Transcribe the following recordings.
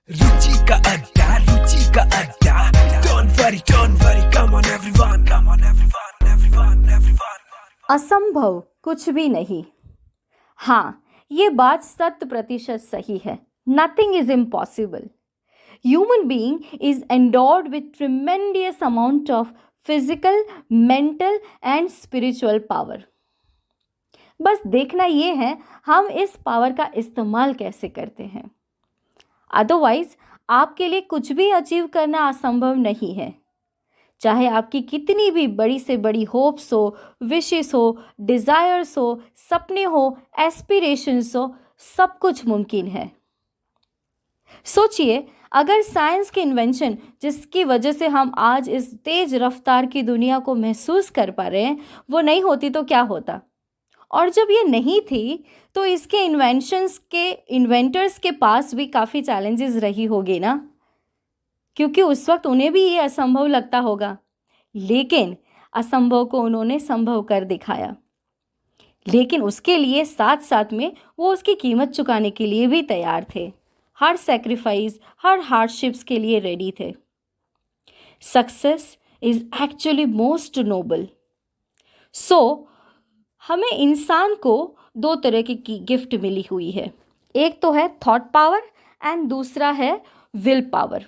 रुचि का अड्डा, रुचि का अड्डा। Don't worry, come on everyone, everyone। असंभव कुछ भी नहीं। हाँ, ये बात 100% सही है। Nothing is impossible. Human being is endowed with tremendous amount of physical, mental and spiritual power. बस देखना ये है हम इस पावर का इस्तेमाल कैसे करते हैं। अदरवाइज आपके लिए कुछ भी अचीव करना असंभव नहीं है। चाहे आपकी कितनी भी बड़ी से बड़ी होप्स हो, विशेस हो, डिज़ायर्स हो, सपने हो, एस्पिरेशंस हो, सब कुछ मुमकिन है। सोचिए अगर साइंस के इन्वेंशन जिसकी वजह से हम आज इस तेज रफ्तार की दुनिया को महसूस कर पा रहे हैं वो नहीं होती तो क्या होता। और जब ये नहीं थी तो इसके इन्वेंटर्स के पास भी काफ़ी चैलेंजेस रही होगी ना, क्योंकि उस वक्त उन्हें भी ये असंभव लगता होगा, लेकिन असंभव को उन्होंने संभव कर दिखाया। लेकिन उसके लिए साथ साथ में वो उसकी कीमत चुकाने के लिए भी तैयार थे। हर सेक्रीफाइस, हर हार्डशिप्स के लिए रेडी थे। Success is actually most noble. So हमें इंसान को दो तरह की गिफ्ट मिली हुई है। एक तो है थॉट पावर एंड दूसरा है विल पावर।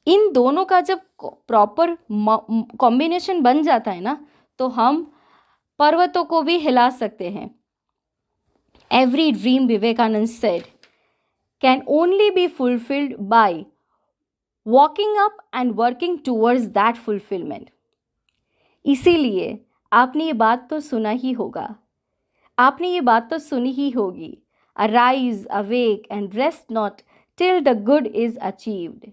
इन दोनों का जब प्रॉपर कॉम्बिनेशन बन जाता है ना तो हम पर्वतों को भी हिला सकते हैं। Every dream, Vivekananda said, can only be fulfilled by walking up and working towards that fulfilment. इसीलिए आपने ये बात तो सुना ही होगा, आपने ये बात तो सुनी ही होगी, arise, awake and rest not till the good is achieved.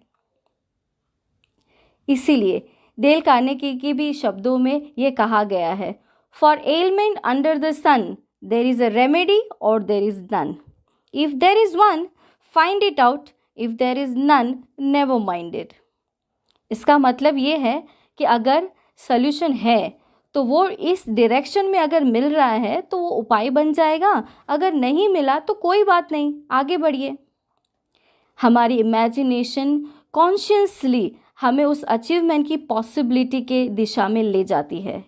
इसीलिए डेल कार्नेगी के भी शब्दों में ये कहा गया है, for ailment under the sun there is a remedy or there is none. If there is one find it out, if there is none never mind it. इसका मतलब ये है कि अगर सॉल्यूशन है तो वो इस डायरेक्शन में अगर मिल रहा है तो वो उपाय बन जाएगा, अगर नहीं मिला तो कोई बात नहीं, आगे बढ़िए। हमारी इमेजिनेशन कॉन्शियसली हमें उस अचीवमेंट की पॉसिबिलिटी के दिशा में ले जाती है।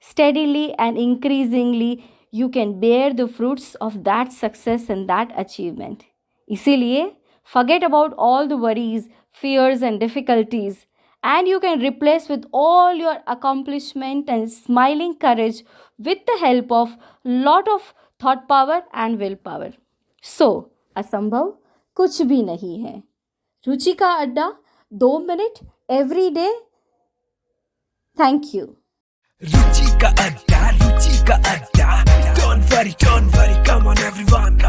Steadily and increasingly you can bear the fruits of that success and that achievement. इसीलिए forget about all the worries, fears and difficulties, and you can replace with all your accomplishment and smiling courage with the help of lot of thought power and will power. So, असंभव कुछ भी नहीं है। रुचि का अड्डा 2 minute every day. Thank you. Ruchi का अड्डा, रुचि का अड्डा। Don't worry, come on everyone।